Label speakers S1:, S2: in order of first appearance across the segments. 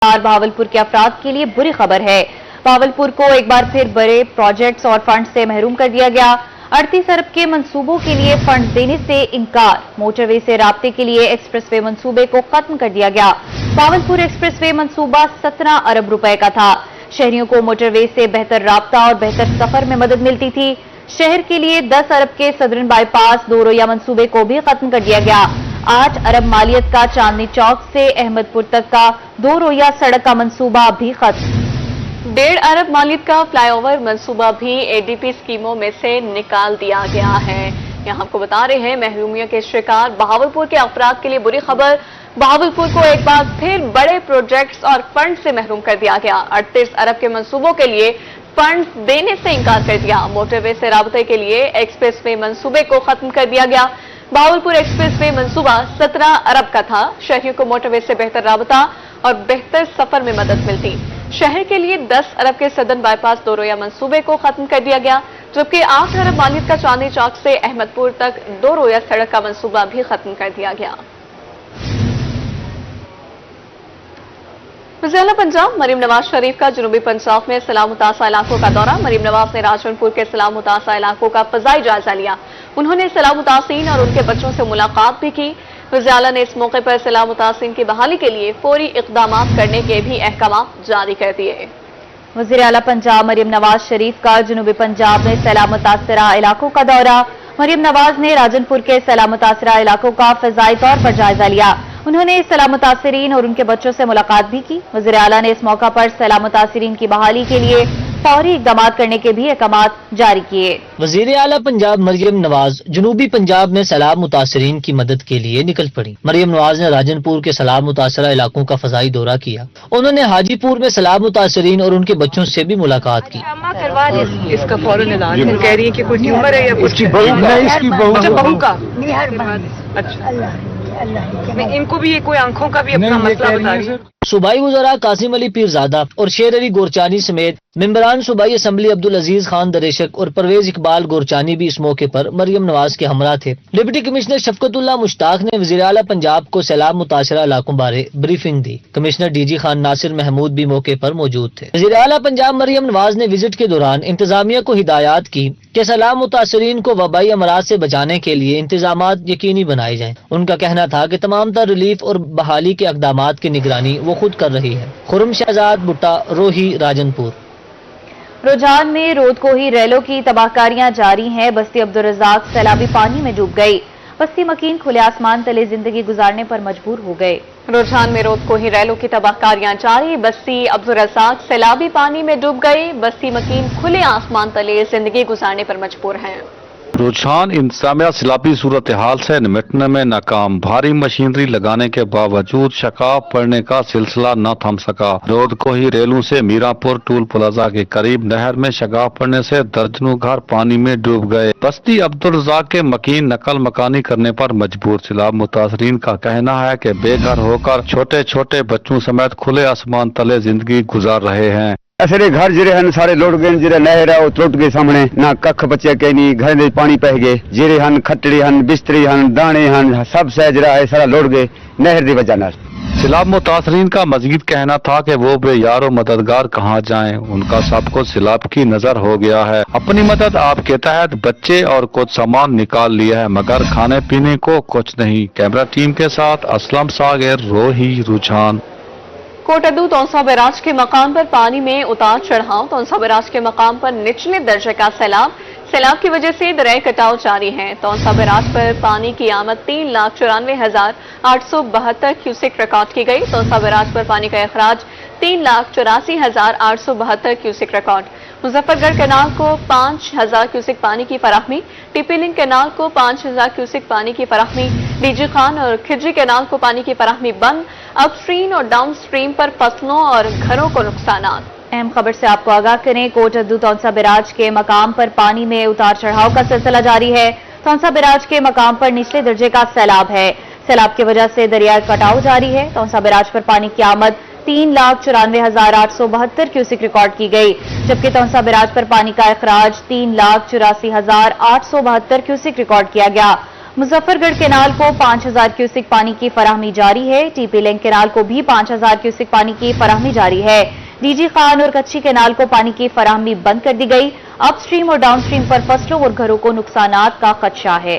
S1: बहावलपुर के अफराद के लिए बुरी खबर है। बहावलपुर को एक बार फिर बड़े प्रोजेक्ट्स और फंड से महरूम कर दिया गया। 38 अरब के मंसूबों के लिए फंड देने से इनकार। मोटरवे से राब्ते के लिए एक्सप्रेसवे मंसूबे को खत्म कर दिया गया। बहावलपुर एक्सप्रेसवे मंसूबा 17 अरब रुपए का था। शहरियों को मोटरवे से बेहतर राब्ता और बेहतर सफर में मदद मिलती थी। शहर के लिए 10 अरब के सदरन बाईपास 2 रोया मंसूबे को भी खत्म कर दिया गया। 8 अरब मालियत का चांदनी चौक से अहमदपुर तक का 2 रोया सड़क का मंसूबा भी खत्म।
S2: 1.5 अरब मालियत का फ्लाईओवर मंसूबा भी एडीपी स्कीमों में से निकाल दिया गया है। यहाँ आपको बता रहे हैं महरूमियत के शिकार बहावलपुर के अफराद के लिए बुरी खबर। बहावलपुर को एक बार फिर बड़े प्रोजेक्ट्स और फंड से महरूम कर दिया गया। 38 अरब के मंसूबों के लिए फंड देने से इंकार कर दिया। मोटरवे से राबते के लिए एक्सप्रेसवे मंसूबे को खत्म कर दिया गया। बहावलपुर एक्सप्रेसवे मंसूबा 17 अरब का था। शहरियों को मोटरवे से बेहतर राबता और बेहतर सफर में मदद मिलती। शहर के लिए 10 अरब के सदन बाईपास 2 रोया मंसूबे को खत्म कर दिया गया, जबकि 8 अरब मालियत का चांदनी चौक से अहमदपुर तक 2 रोया सड़क का मंसूबा भी खत्म कर दिया गया। वज़ीर पंजाब मरीम नवाज शरीफ का जनूबी पंजाब में सैलाब मुतासा इलाकों का दौरा। मरीम नवाज ने राजनपुर के सैलाब मुतासा इलाकों का फजाई जायजा लिया। उन्होंने सैलाब मुतासिरीन और उनके बच्चों से मुलाकात भी की। वज़ीर आला ने इस मौके पर सैलाब मुतासिरीन की बहाली के लिए फौरी इक़दाम करने के भी अहकाम जारी कर दिए।
S1: वज़ीर आला पंजाब मरीम नवाज शरीफ का जनूबी पंजाब में सैलाब मुतासरा इलाकों का दौरा। मरीम नवाज ने राजनपुर के सैलाब मुतासरा इलाकों का फजाई तौर पर जायजा लिया। उन्होंने सैलाब मुतासिरीन और उनके बच्चों से मुलाकात भी की। वज़ीर आला ने इस मौका पर सैलाब मुतासिरीन की बहाली के लिए फौरी इक़दाम करने के भी अहकाम जारी किए।
S3: वज़ीर आला पंजाब मरियम नवाज जनूबी पंजाब में सैलाब मुतासिरीन की मदद के लिए निकल पड़ी। मरियम नवाज ने राजनपुर के सैलाब मुतासरा इलाकों का फजाई दौरा किया। उन्होंने हाजीपुर में सैलाब मुतासिरीन और उनके बच्चों से भी मुलाकात की।
S4: इसका फौरन ऐलान कह रही है कि कोई ट्यूमर है या इसकी बहू का। अच्छा, इनको भी ये कोई आंखों का भी अपना मसला बता रही है।
S3: सूबाई वज़रा कासिम अली पीरजादा और शेर अली गोरचानी समेत मेंबरान सूबाई असम्बली अब्दुल अजीज खान दरेशक और परवेज इकबाल गोरचानी भी इस मौके पर मरियम नवाज के हमरा थे। डिप्टी कमिश्नर शफकतुल्लाह मुश्ताक ने वज़ीर आला पंजाब को सैलाब मुतासरा इलाकों बारे ब्रीफिंग दी। कमिश्नर डीजी खान नासिर महमूद भी मौके पर मौजूद थे। वज़ीर आला पंजाब मरियम नवाज ने विजिट के दौरान इंतजामिया को हिदायत की कि सैलाब मुतासरीन को वबाई अमराज से बचाने के लिए इंतजाम यकीनी बनाए जाएं। उनका कहना था कि तमाम तर रिलीफ और बहाली के इक़दामात की निगरानी वो खुद कर रही है। खुरम शहजाद बुट्टा, रोही, राजनपुर।
S1: रुझान में रोदकोही रेलों की तबाहकारियां जारी हैं। बस्ती अब्दुल रज़ाक सैलाबी पानी में डूब गई। बस्ती मकीन खुले आसमान तले जिंदगी गुजारने पर मजबूर हो गए।
S2: रुझान में रोदकोही रेलों की तबाहकारियां जारी। बस्ती अब्दुल रज़ाक सैलाबी पानी में डूब गई। बस्ती मकीन खुले आसमान तले जिंदगी गुजारने पर मजबूर हैं।
S5: रुझान इंतजामिया सैलाबी सूरत हाल से निपटने में नाकाम। भारी मशीनरी लगाने के बावजूद शकाब पड़ने का सिलसिला न थम सका। रोदकोही रेलों से मीरापुर टूल प्लाजा के करीब नहर में शकाब पड़ने से दर्जनों घर पानी में डूब गए। बस्ती अब्दुल रज़ाक के मकीन नकल मकानी करने पर मजबूर। सैलाब मुतासरीन का कहना है कि बेघर होकर छोटे छोटे बच्चों समेत खुले आसमान तले जिंदगी गुजार रहे हैं।
S6: असरे घर जिरे हन सारे लुट गए। जिरे नहर है वो टुट गए सामने, ना कख बचे के नहीं। घर में पानी पह गए। जिरे हन खटड़ी हन बिस्तरी हन दाने हन सब सह जरा है सारा लुट गए नहर की वजह न।
S5: सैलाब मुतासरीन का मजीद कहना था कि वो बेयारो मददगार कहाँ जाएं। उनका सब कुछ सैलाब की नजर हो गया है। अपनी मदद आपके तहत बच्चे और कुछ सामान निकाल लिया है, मगर खाने पीने को कुछ नहीं। कैमरा टीम के साथ असलम सागर, रोही, रुझान।
S2: कोटद्दू तौसा बैराज के मकाम पर पानी में उतार चढ़ाव। तौसा बैराज के मकाम पर निचले दर्जे का सैलाब। सैलाब की वजह से दरिया कटाव जारी है। तौसा बैराज पर पानी की आमद 3,94,872 क्यूसेक रिकॉर्ड की गई। तौसा बैराज पर पानी का अखराज 3,84,872 क्यूसेक रिकॉर्ड। मुजफ्फरगढ़ कैनाल को 5,000 क्यूसेक पानी की फराहमी। टीपी लिंक कैनाल को 5,000 क्यूसेक पानी की फराहमी। डीजी खान और खिजरी कैनाल को पानी की फराहमी बंद। अपस्ट्रीम और डाउन स्ट्रीम पर फसलों और घरों को नुकसान।
S1: अहम खबर से आपको आगाह करें। कोटद्दू तौसा बैराज के मकाम पर पानी में उतार चढ़ाव का सिलसिला जारी है। तौसा बैराज के मकाम पर निचले दर्जे का सैलाब है। सैलाब की वजह से दरिया कटाव जारी है। तौसा बैराज पर पानी की आमद 3,94,872 क्यूसेक रिकॉर्ड की गई, जबकि तौसा बैराज पर पानी का अखराज 3,84,872 क्यूसेक रिकॉर्ड किया गया। मुजफ्फरगढ़ केनाल को 5000 क्यूसिक पानी की फराहमी जारी है। टीपी लिंक केनाल को भी 5000 क्यूसिक पानी की फराहमी जारी है। डीजी खान और कच्ची केनाल को पानी की फराहमी बंद कर दी गई। अपस्ट्रीम और डाउनस्ट्रीम पर फसलों और घरों को नुकसानात का खदशा है।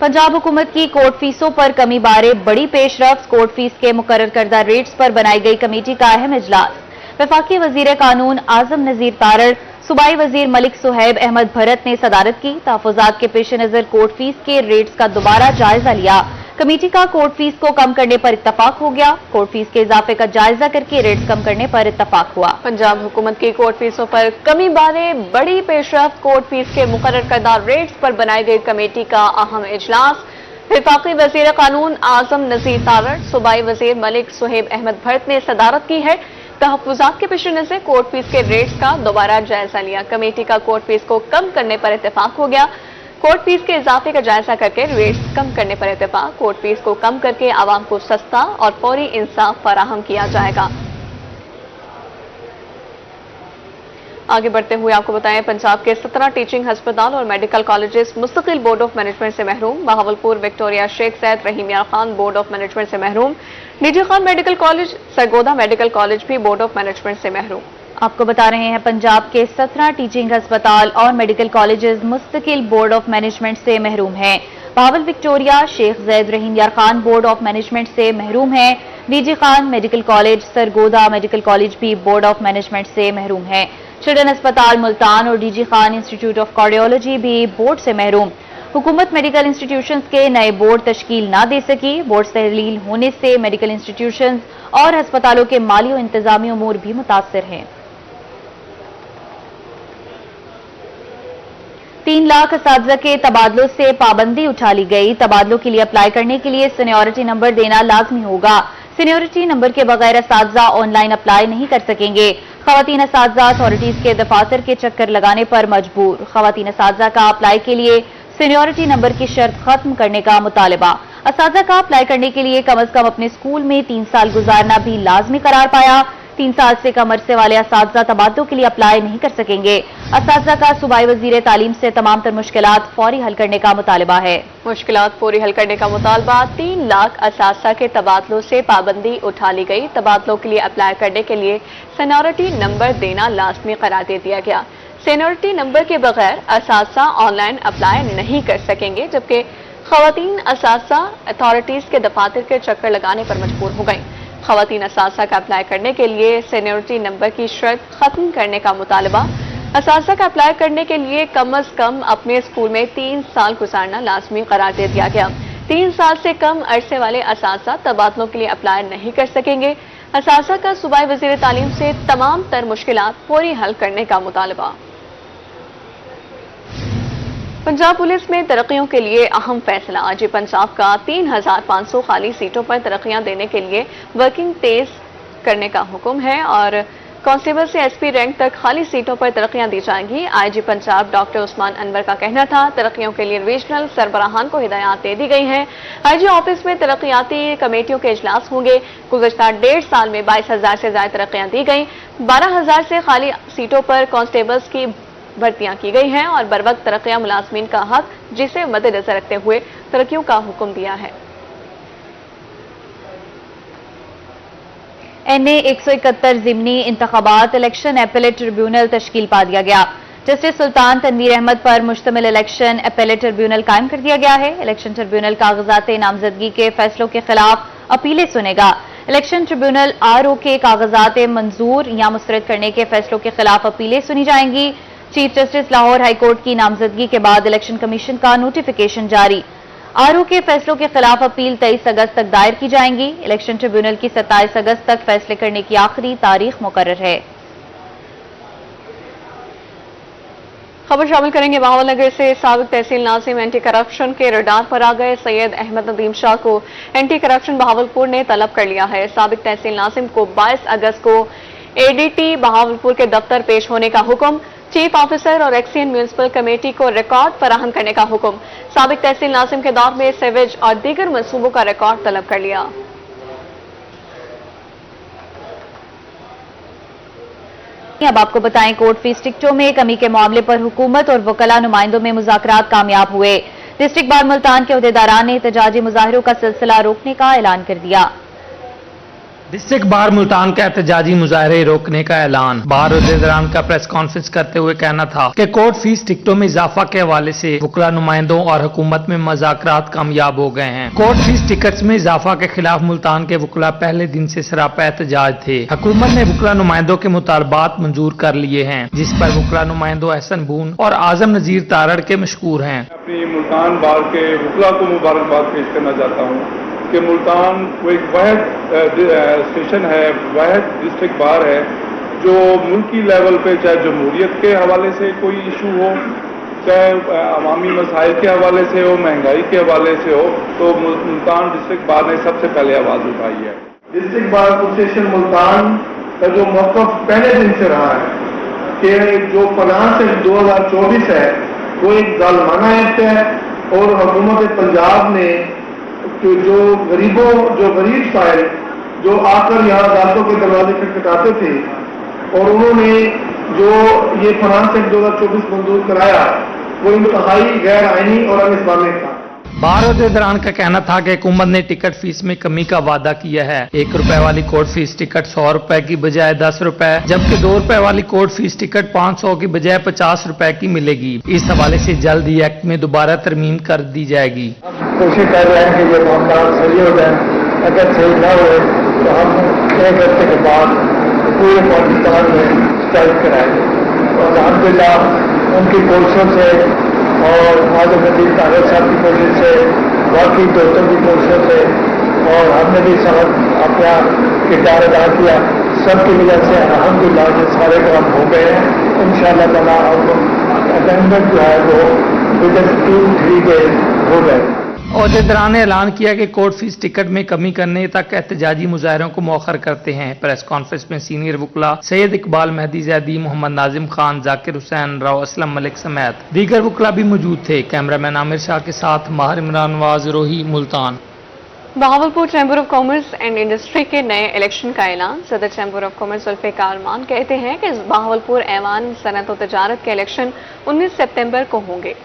S1: पंजाब हुकूमत की कोर्ट फीसों पर कमी बारे बड़ी पेशरफ्त। कोर्ट फीस के मुकर्रर करदा रेट्स पर बनाई गई कमेटी का अहम इजलास। वफाकी वजीर कानून आजम नजीर तारड़, सूबाई वजीर मलिक सुहैब अहमद भरत ने सदारत की। तहफुजात के पेश नजर कोर्ट फीस के रेट्स का दोबारा जायजा लिया। कमेटी का कोर्ट फीस को कम करने पर इत्तफाक हो गया। कोर्ट फीस के इजाफे का जायजा करके रेट्स कम करने पर इत्तफाक हुआ।
S2: पंजाब हुकूमत की कोर्ट फीसों पर कमी बारे बड़ी पेशरफ्त। कोर्ट फीस के मुकर्रर करदा रेट्स पर बनाई गई कमेटी का अहम इजलास। वफाकी वजीर कानून आजम नजीर तारड़, सूबाई वजीर मलिक सुहैब अहमद भरत ने सदारत की है। तहफुजात के पेश नजर कोर्ट फीस के रेट्स का दोबारा जायजा लिया। कमेटी का कोर्ट फीस को कम करने पर इत्तेफाक हो गया। कोर्ट फीस के इजाफे का जायजा करके रेट्स कम करने पर इत्तेफाक। कोर्ट फीस को कम करके आवाम को सस्ता और फौरी इंसाफ फराहम किया जाएगा। आगे बढ़ते हुए आपको बताएं, पंजाब के 17 टीचिंग हस्पताल और मेडिकल कॉलेजेस मुस्तकिल बोर्ड ऑफ मैनेजमेंट से महरूम। Bahawalpur Victoria Sheikh Zayed Rahim Yar Khan board of management से महरूम। DG Khan medical college, Sargodha medical college भी बोर्ड ऑफ मैनेजमेंट से महरूम।
S1: आपको बता रहे हैं, पंजाब के 17 टीचिंग अस्पताल और मेडिकल कॉलेजेस मुस्तकिल बोर्ड ऑफ मैनेजमेंट से महरूम हैं। Bahawal Victoria Sheikh Zayed Rahim Yar Khan board of management से महरूम हैं। DG Khan medical college, Sargodha medical college भी बोर्ड ऑफ मैनेजमेंट से महरूम हैं। चिल्ड्रन अस्पताल मुल्तान और DG Khan institute of cardiology भी बोर्ड से महरूम। हुकूमत मेडिकल इंस्टीट्यूशंस के नए बोर्ड तश्कील ना दे सकी। बोर्ड तहलील होने से मेडिकल इंस्टीट्यूशंस और अस्पतालों के माली और इंतजामी उमूर भी मुतासर हैं। 3 लाख असातिज़ा के तबादलों से पाबंदी उठा ली गई। तबादलों के लिए अप्लाई करने के लिए सीनियरिटी नंबर देना लाजमी होगा। सीनियरिटी नंबर के बगैर असातिज़ा ऑनलाइन अप्लाई नहीं कर सकेंगे। खवातीन असातिज़ा अथॉरिटीज के दफातर के चक्कर लगाने पर मजबूर। खवातीन असातिज़ा का अप्लाई के लिए सीनियरिटी नंबर की शर्त खत्म करने का मुतालबा। असातिज़ा का अप्लाई करने के लिए कम अज कम अपने स्कूल में 3 साल गुजारना भी लाजमी करार पाया। 3 साल से कम अरसे वाले असातिज़ा तबादलों के लिए अप्लाई नहीं कर सकेंगे। असातिज़ा का सूबाई वजीर तालीम से तमाम तर मुश्किलात फौरी हल करने का मुतालबा है।
S2: मुश्किलात फौरी हल करने का मुतालबा। 3 लाख असातिज़ा के तबादलों से पाबंदी उठा ली गई। तबादलों के लिए अप्लाई करने के लिए सीनियरिटी नंबर देना लाजमी करार दे दिया गया। सीनियरिटी नंबर के बगैर असातिज़ा ऑनलाइन अप्लाई नहीं कर सकेंगे, जबकि खवातीन असातिज़ा अथॉरिटीज के दफातर के चक्कर लगाने पर मजबूर हो गई। खवातीन असातिज़ा का अप्लाई करने के लिए सीनियरिटी नंबर की शर्त खत्म करने का मुतालबा। असातिज़ा का अप्लाई करने के लिए कम अज कम अपने स्कूल में 3 साल गुजारना लाजमी करार दे दिया गया। 3 साल से कम अरसे वाले असातिज़ा तबादलों के लिए अप्लाई नहीं कर सकेंगे। असातिज़ा का सूबाई वजीर तालीम से तमाम तर मुश्किलात फौरी हल करने का मुतालबा। पंजाब पुलिस में तरक्कियों के लिए अहम फैसला। आज पंजाब का 3500 खाली सीटों पर तरक्कियां देने के लिए वर्किंग तेज करने का हुक्म है और कांस्टेबल से एसपी रैंक तक खाली सीटों पर तरक्कियां दी जाएंगी। आईजी पंजाब डॉक्टर उस्मान अनवर का कहना था, तरक्कियों के लिए रीजनल सरबराहान को हिदायत दे दी गई हैं। आईजी ऑफिस में तरक्कियाती कमेटियों के इजलास होंगे। गुज़श्ता 1.5 साल में 22,000 से ज्यादा तरक्कियां दी गई। 12,000 से खाली सीटों पर कांस्टेबल्स की भर्तियां की गई हैं और बर वक्त तरक्कियां मुलाजमीन का हक, जिसे मद्देनजर रखते हुए तरक्कियों का हुक्म दिया है।
S1: NA 171 ज़िमनी इंतखाबात इलेक्शन एपेलेट ट्रिब्यूनल तश्कील पा दिया गया। जस्टिस सुल्तान तनवीर अहमद पर मुश्तमिल इलेक्शन एपेलेट ट्रिब्यूनल कायम कर दिया गया है। इलेक्शन ट्रिब्यूनल कागजात नामजदगी के फैसलों के खिलाफ अपीलें सुनेगा। इलेक्शन ट्रिब्यूनल RO के कागजात मंजूर या मुस्तरद करने के फैसलों के खिलाफ अपीलें सुनी जाएंगी। चीफ जस्टिस लाहौर हाईकोर्ट की नामजदगी के बाद इलेक्शन कमीशन का नोटिफिकेशन जारी। RO के फैसलों के खिलाफ अपील 23 अगस्त तक दायर की जाएंगी। इलेक्शन ट्रिब्यूनल की 27 अगस्त तक फैसले करने की आखिरी तारीख मुकर्रर है।
S2: खबर शामिल करेंगे बहावलनगर से। साबिक तहसील नाजिम एंटी करप्शन के रडार पर आ गए। सैयद अहमद नदीम शाह को एंटी करप्शन बहावलपुर ने तलब कर लिया है। साबिक तहसील नाजिम को 22 अगस्त को ADT बहावलपुर के दफ्तर पेश होने का हुक्म। चीफ ऑफिसर और एक्सियन म्यूनिसिपल कमेटी को रिकॉर्ड फराहम करने का हुक्म। साबिक तहसील नाजिम के दौर में सेवेज और दीगर मंसूबों का रिकॉर्ड तलब कर लिया।
S1: अब आपको बताएं, कोर्ट फीस टिकटों में कमी के मामले पर हुकूमत और वकला नुमाइंदों में मुज़ाकरात कामयाब हुए। डिस्ट्रिक्ट बार मुल्तान के अहदेदारान ने एहतजाजी मुजाहिरों का सिलसिला रोकने का ऐलान कर दिया।
S7: डिस्ट्रिक्ट बार मुल्तान का एहतजाजी मुजाहरे रोकने का ऐलान। बार अहदेदारान का प्रेस कॉन्फ्रेंस करते हुए कहना था कि कोर्ट फीस टिकटों में इजाफा के हवाले से वकला नुमाइंदों और हुकूमत में मुज़ाकरात कामयाब हो गए हैं। कोर्ट फीस टिकट्स में इजाफा के खिलाफ मुल्तान के वकला पहले दिन से सरापा एहतजाज थे। हुकूमत ने वकला नुमाइंदों के मुतालबात मंजूर कर लिए हैं, जिस पर वकला नुमाइंदों अहसन बून और आजम नजीर तारड़ के मशकूर हैं।
S8: अपनी मुल्तान बार के वकला को मुबारकबाद पेश करना चाहता हूँ कि मुल्तान वो एक वाहिद स्टेशन है, वाहिद डिस्ट्रिक्ट बार है जो मुल्की लेवल पे चाहे जमहूरियत के हवाले से कोई इशू हो, चाहे अवामी मसाइल के हवाले से हो, महंगाई के हवाले से हो, तो मुल्तान डिस्ट्रिक्ट बार ने सबसे पहले आवाज़ उठाई है।
S9: डिस्ट्रिक्ट बार एसोसिएशन मुल्तान का जो मौक़िफ़ पहले दिन से रहा है कि जो फाइनेंस एक्ट 2024 है वो एक जालिमाना एक्ट है और हुकूमत पंजाब ने जो गरीब साइल जो आकर यहाँ अदालतों के दरवाजे खटखटाते थे और उन्होंने जो ये फाइनेंस एक्ट 2024 मंजूर कराया वो इंतहाई गैर आईनी और अनिस्लामिक था।
S7: बार अहदेदारान का कहना था कि हुकूमत ने टिकट फीस में कमी का वादा किया है। 1 रुपए वाली कोर्ट फीस टिकट 100 रुपए की बजाय 10 रुपए, जबकि 2 रुपए वाली कोर्ट फीस टिकट 500 की बजाय 50 रुपए की मिलेगी। इस हवाले से जल्द ही एक्ट में दोबारा तरमीम कर दी जाएगी।
S9: कोशिश कर रहे हैं कि ये मामला सही हो जाए। अगर सही न हो तो हम 1 हफ्ते के बाद पूरे पाकिस्तान में स्ट्राइक कराएंगे और अल्हम्दुलिल्लाह उनकी कोशिशों से और आजम नजीर तारड़ साहब की कोशिश से, बाकी दोस्तों की कोशिशों से और हमने भी अपना किरदार अदा किया, सबकी वजह से अल्हम्दुलिल्लाह ये सारे काम हो गए हैं। इंशाअल्लाह ताला अटेंडमेंट जो है वो विदिन 2-3 डेज हो गए।
S7: अहदेदारान ने ऐलान किया कि कोर्ट फीस टिकट में कमी करने तक एहतजाजी मुजाहरों को मौखर करते हैं। प्रेस कॉन्फ्रेंस में सीनियर वकला सैयद इकबाल मेहदी जैदी, मोहम्मद नाजिम खान, जाकिर हुसैन, राव असलम मलिक समेत दीगर वकला भी मौजूद थे। कैमरामैन आमिर शाह के साथ माहिर इमरान नवाज, रोही, Multan.
S2: Bahawalpur chamber of commerce and industry के नए इलेक्शन का ऐलान। सदर चैम्बर ऑफ कॉमर्स जुल्फ़िकार मान कहते हैं कि बहावलपुर ऐवान सनत और तजारत के इलेक्शन 19 सितंबर को होंगे।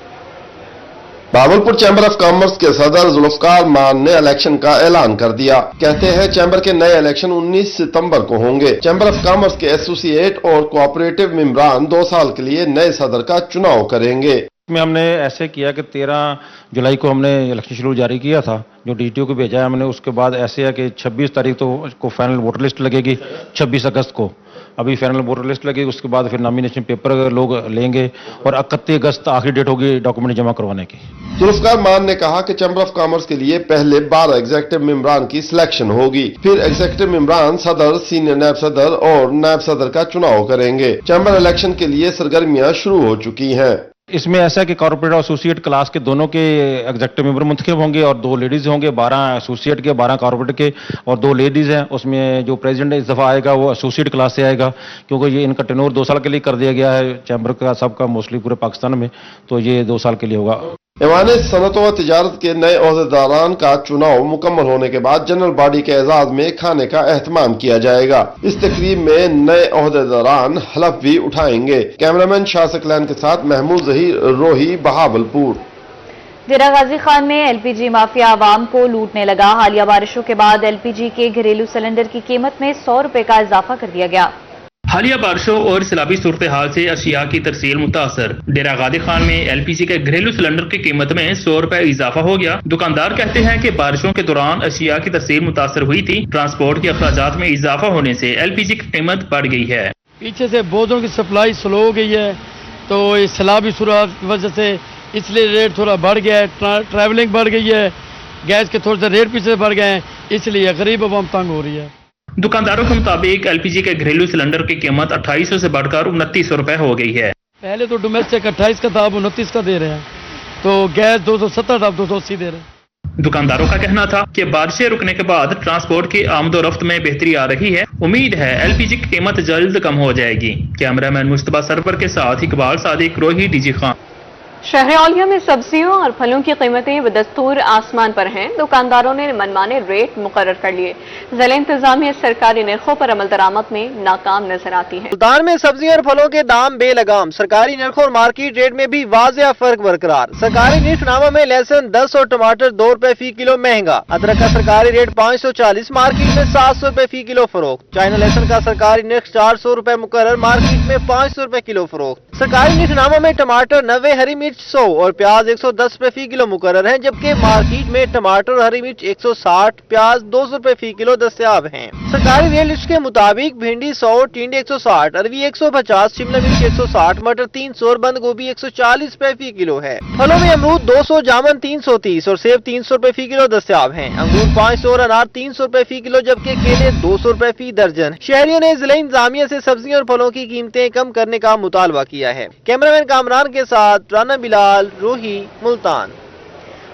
S10: बहावलपुर चैम्बर ऑफ कॉमर्स के सदर जुल्फ़िकार मान ने इलेक्शन का ऐलान कर दिया। कहते हैं चैम्बर के नए इलेक्शन 19 सितंबर को होंगे। चैम्बर ऑफ कॉमर्स के एसोसिएट और कोऑपरेटिव मेंबरान 2 साल के लिए नए सदर का चुनाव करेंगे।
S11: में हमने ऐसे किया कि 13 जुलाई को हमने इलेक्शन शेड्यूल जारी किया था, जो डीटीओ को भेजा है हमने। उसके बाद ऐसे है कि 26 तारीख को फाइनल वोटर लिस्ट लगेगी, 26 अगस्त को अभी फाइनल वोटर लिस्ट लगेगी। उसके बाद फिर नॉमिनेशन पेपर लोग लेंगे और 31 अगस्त आखिरी डेट होगी डॉक्यूमेंट जमा करवाने की।
S10: जुल्फ़िकार मान ने कहा कि चैम्बर ऑफ कॉमर्स के लिए पहले 12 एग्जीक्यूटिव मेंबरान की सिलेक्शन होगी, फिर एग्जीक्यूटिव मेंबरान सदर, सीनियर नायब सदर और नायब सदर का चुनाव करेंगे। चैम्बर इलेक्शन के लिए सरगर्मियां शुरू हो चुकी हैं।
S11: इसमें ऐसा है कि कॉर्पोरेट और एसोसिएट क्लास के दोनों के एग्जीक्यूटिव मेंबर मुंतखब होंगे और 2 लेडीज होंगे, 12 एसोसिएट के, 12 कॉर्पोरेट के और 2 लेडीज हैं। उसमें जो प्रेसिडेंट इस दफा आएगा वो एसोसिएट क्लास से आएगा, क्योंकि ये इनका टेन्योर 2 साल के लिए कर दिया गया है चैम्बर का सबका, मोस्टली पूरे पाकिस्तान में, तो ये 2 साल के लिए होगा।
S10: ऐवान सनत व तिजारत के नए ओहदेदारान का चुनाव मुकम्मल होने के बाद जनरल बॉडी के एजाज में खाने का एहतमाम किया जाएगा। इस तकरीब में नए ओहदेदारान हलफ भी उठाएंगे। कैमरामैन शाह सकलैन के साथ महमूद जहीर, रोही, बहावलपुर।
S1: डेरा गाजी खान में एलपीजी माफिया आवाम को लूटने लगा। हालिया बारिशों के बाद एलपीजी के घरेलू सिलेंडर की कीमत में 100 रुपए का इजाफा कर दिया गया।
S12: हालिया बारिशों और सैलाबी सूरत हाल से अशिया की तरसील मुतासर। डेरा गाजी खान में एलपीजी के घरेलू सिलेंडर की कीमत में 100 रुपए इजाफा हो गया। दुकानदार कहते हैं कि बारिशों के दौरान अशिया की तरसील मुतासर हुई थी। ट्रांसपोर्ट के अखराजात में इजाफा होने से एलपीजी की कीमत बढ़ गई है।
S13: पीछे से बोझों की सप्लाई स्लो हो गई है, तो इस सैलाबी सूरत की वजह से इसलिए रेट थोड़ा बढ़ गया है। ट्रैवलिंग बढ़ गई है, गैस के थोड़े से रेट पीछे बढ़ गए हैं, इसलिए गरीब अवाम तंग हो रही है।
S12: दुकानदारों के मुताबिक एलपीजी के घरेलू सिलेंडर की कीमत 2800 से बढ़कर 2900 रुपए हो गई है।
S13: पहले तो डोमेस्टिक 28 का था, अब 29 का दे रहे हैं, तो गैस 270 था, अब 280 दे रहे हैं।
S12: दुकानदारों का कहना था कि बारिशें रुकने के बाद ट्रांसपोर्ट की आमदोरफ्त में बेहतरी आ रही है। उम्मीद है एलपीजी की कीमत जल्द कम हो जाएगी। कैमरामैन मुस्तफा सरवर के साथ इकबाल सादिक, रोही, डीजी खान।
S2: शहर औलिया में सब्जियों और फलों की कीमतें बदस्तूर आसमान पर हैं। दुकानदारों ने मनमाने रेट मुकर्रर कर लिए। जिला इंतजामिया सरकारी निर्खों पर अमल दरामद में नाकाम नजर आती है।
S14: सुल्तान में सब्जियों और फलों के दाम बेलगाम, सरकारी निर्खों और मार्केट रेट में भी वाजिया फर्क बरकरार। सरकारी निर्खनामा में लहसुन 10 और टमाटर 2 रुपए फी किलो महंगा। अदरक का सरकारी रेट 540, मार्केट में 700 रुपए फी किलो फरोख्त। चाइना लहसुन का सरकारी निर्ख 400 रुपए मुकर्रर, मार्केट में 500 रुपए किलो फरोख्त। सरकारी निर्खनामा में टमाटर 90, हरी मिर्च 100 और प्याज 110 रुपए फी किलो मुकर्रर है, जबकि मार्केट में टमाटर और हरी मिर्च 160, प्याज 200 रुपए फी किलो दस्तयाब हैं। सरकारी रेट लिस्ट के मुताबिक भिंडी 100, टिंडे 160, अरवी 150, शिमला मिर्च 160, मटर 300 और बंद गोभी 140 रुपए फी किलो है। फलों में अमरूद 200, जामुन 330 और सेब 300 रुपए फी किलो दस्तयाब हैं। अंगूर 500 और अनार 300 रुपए फी किलो, जबकि केले 200 रुपए फी दर्जन। शहरियों ने जिला इंतजामिया से सब्जियों और फलों की कीमतें कम करने का मुतालबा किया है। कैमरामैन कामरान के साथ राना बिलाल, रोही, मुल्तान।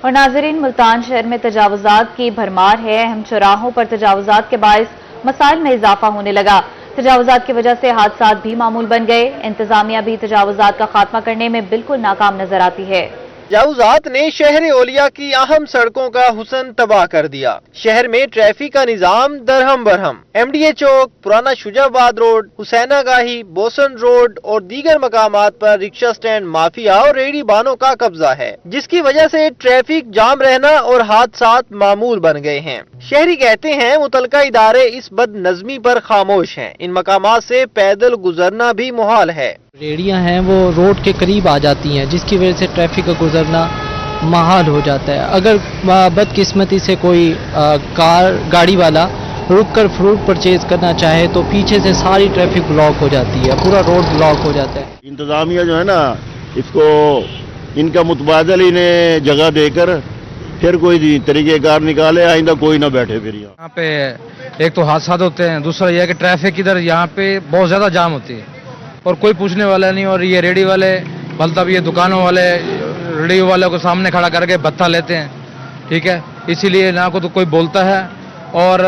S1: और नाजरीन, मुल्तान शहर में तजावुजात की भरमार है। अहम चौराहों पर तजावुजात के बायस मसाइल में इजाफा होने लगा। तजावुजात की वजह से हादसात भी मामूल बन गए। इंतजामिया भी तजावुजात का खात्मा करने में बिल्कुल नाकाम नजर आती है।
S14: तजावुजात ने शहर ओलिया की अहम सड़कों का हुसन तबाह कर दिया। शहर में ट्रैफिक का निजाम दरहम बरहम। MDA चौक, पुराना शुजाबाद रोड, हुसैना गाही, बोसन रोड और दीगर मकामात पर रिक्शा स्टैंड, माफिया और रेडी बानों का कब्जा है, जिसकी वजह से ट्रैफिक जाम रहना और हादसात मामूल बन गए हैं। शहरी कहते हैं मुतलका इदारे इस बदनज़मी पर खामोश हैं। इन मकामात से पैदल गुजरना भी मुहाल है।
S15: रेडियां हैं वो रोड के करीब आ जाती हैं, जिसकी वजह से ट्रैफिक का गुजरना महाल हो जाता है। अगर बदकिस्मती से कोई गाड़ी वाला रुक कर फ्रूट परचेज करना चाहे तो पीछे से सारी ट्रैफिक ब्लॉक हो जाती है, पूरा रोड ब्लॉक हो जाता है।
S16: इंतजामिया जो है ना, इसको इनका मुतबादल इन्हें जगह देकर फिर कोई तरीकेकार निकाले, आइंदा कोई ना बैठे फिर यहाँ
S17: पे। एक तो हादसा होते हैं, दूसरा यह है कि ट्रैफिक इधर यहाँ पे बहुत ज्यादा जाम होती है और कोई पूछने वाला नहीं। और ये रेडी वाले मतलब ये दुकानों वाले रेडी वालों को सामने खड़ा करके भत्ता लेते हैं, ठीक है, इसीलिए ना को तो कोई बोलता है। और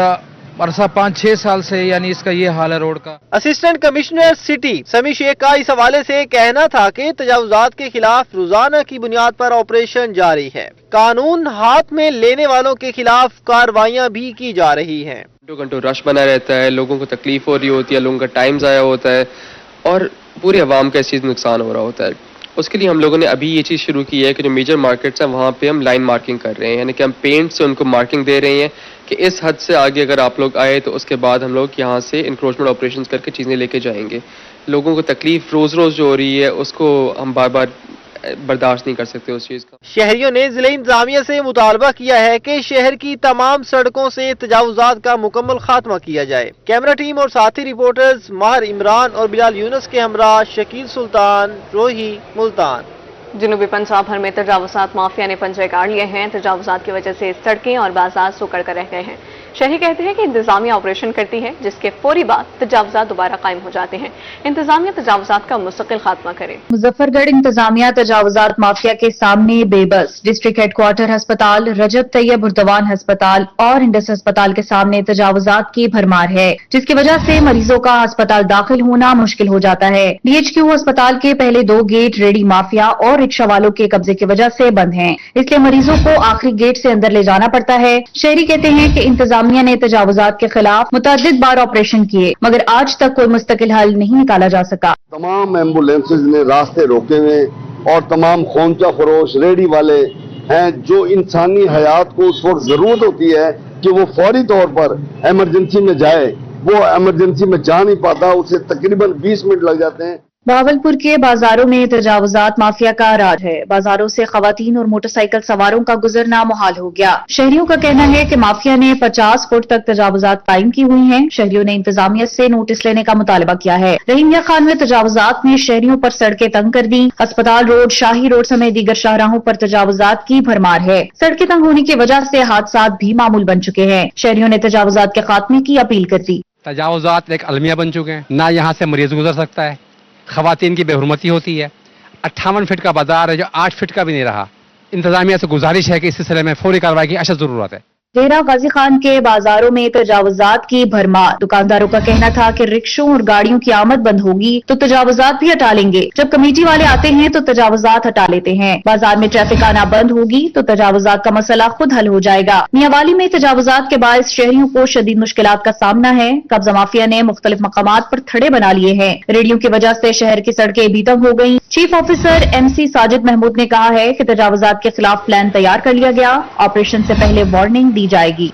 S17: अरसा 5-6 साल से यानी इसका ये हाल है रोड का।
S14: असिस्टेंट कमिश्नर सिटी समी शेख का इस हवाले से कहना था कि तजावुजात के खिलाफ रोजाना की बुनियाद पर ऑपरेशन जारी है। कानून हाथ में लेने वालों के खिलाफ कार्रवाइयां भी की जा रही हैं।
S18: घंटों रश बना रहता है, लोगों को तकलीफ हो रही होती है, लोगों का टाइम ज़ाया होता है और पूरी आवाम का इस चीज़ नुकसान हो रहा होता है। उसके लिए हम लोगों ने अभी ये चीज़ शुरू की है कि जो मेजर मार्केट्स हैं वहाँ पे हम लाइन मार्किंग कर रहे हैं, यानी कि हम पेंट से उनको मार्किंग दे रहे हैं कि इस हद से आगे अगर आप लोग आए तो उसके बाद हम लोग यहाँ से इंक्रोचमेंट ऑपरेशंस करके चीज़ें लेके जाएंगे। लोगों को तकलीफ रोज़ रोज़ जो हो रही है उसको हम बार बार बर्दाश्त नहीं कर सकते उस चीज़ का।
S14: शहरियों ने जिला इंतजामिया से मुतालबा किया है कि शहर की तमाम सड़कों से तजावुजात का मुकम्मल खात्मा किया जाए। कैमरा टीम और साथी रिपोर्टर्स माहर इमरान और बिलाल यूनुस के हमरा शकील सुल्तान, रोही, मुल्तान।
S2: जनूबी पंजाब भर में तजावुजात माफिया ने पंजे गाड़ लिए हैं। तजावुजात की वजह से सड़कें और बाजार सुकड़ कर रह गए हैं। शहरी कहते हैं कि इंतजामिया ऑपरेशन करती है, जिसके फौरी बाद तजावुजात दोबारा कायम हो जाते हैं। इंतजामिया तजावुजात का मुस्तकिल खात्मा करे।
S1: मुजफ्फरगढ़ इंतजामिया तजावुजात माफिया के सामने बेबस। डिस्ट्रिक्ट हेडक्वार्टर अस्पताल, रजब तैयब उर्दवान अस्पताल और इंडस अस्पताल के सामने तजावुजात की भरमार है, जिसकी वजह से मरीजों का अस्पताल दाखिल होना मुश्किल हो जाता है। DHQ अस्पताल के पहले 2 गेट रेडी माफिया और रिक्शा वालों के कब्जे की वजह से बंद हैं, इसलिए मरीजों को आखिरी गेट से अंदर ले जाना पड़ता है। शहरी कहते हैं कि इंतजामिया ने तजावुजात के खिलाफ मुतअद्दिद बार ऑपरेशन किए, मगर आज तक कोई मुस्तकिल हल नहीं निकाला जा सका।
S19: तमाम एम्बुलेंसेज ने रास्ते रोके हुए और तमाम खोंचा फरोश रेडी वाले हैं जो इंसानी हयात को उस वक्त जरूरत होती है कि वो फौरी तौर पर इमरजेंसी में जाए, वो इमरजेंसी में जा नहीं पाता, उसे तकरीबन 20 मिनट लग जाते हैं।
S1: बहावलपुर के बाजारों में तजावुजात माफिया का राज है। बाजारों से खवातीन और मोटरसाइकिल सवारों का गुजरना मुहाल हो गया। शहरियों का कहना है कि माफिया ने 50 फुट तक तजावुजात कायम की हुई हैं। शहरियों ने इंतजामिया से नोटिस लेने का मुतालबा किया है। रहीमिया खान में तजावुजात ने शहरियों पर सड़कें तंग कर दी। अस्पताल रोड, शाही रोड समेत दीगर शाहराहों पर तजावुजात की भरमार है। सड़कें तंग होने की वजह से हादसात भी मामूल बन चुके हैं। शहरियों ने तजावुजात के खात्मे की अपील कर दी।
S20: तजावुजात एक अलमिया बन चुके हैं, ना यहाँ से मरीज गुजर सकता है, खवातीन की बेहुरमती होती है। 58 फीट का बाजार है जो 8 फीट का भी नहीं रहा। इंतजामिया से गुजारिश है कि इस सिलसिले में फौरी कार्रवाई की अशद जरूरत है।
S1: डेरा गाजी खान के बाजारों में तजावुजात की भरमार। दुकानदारों का कहना था कि रिक्शों और गाड़ियों की आमद बंद होगी तो तजावुजात भी हटा लेंगे। जब कमेटी वाले आते हैं तो तजावुजात हटा लेते हैं। बाजार में ट्रैफिक आना बंद होगी तो तजावुजात का मसला खुद हल हो जाएगा। मियांवाली में तजावुजात के बायस शहरियों को शदीद मुश्किलात का सामना है। कब्जा माफिया ने मुख्तलिफ मकामात पर थड़े बना लिए हैं। रेडियो की वजह से शहर की सड़कें बेदम हो गयी। Chief officer MC Sajid Mahmood ने कहा है कि तजावुजात के खिलाफ प्लान तैयार कर लिया गया। ऑपरेशन से पहले वार्निंग दी जाएगी।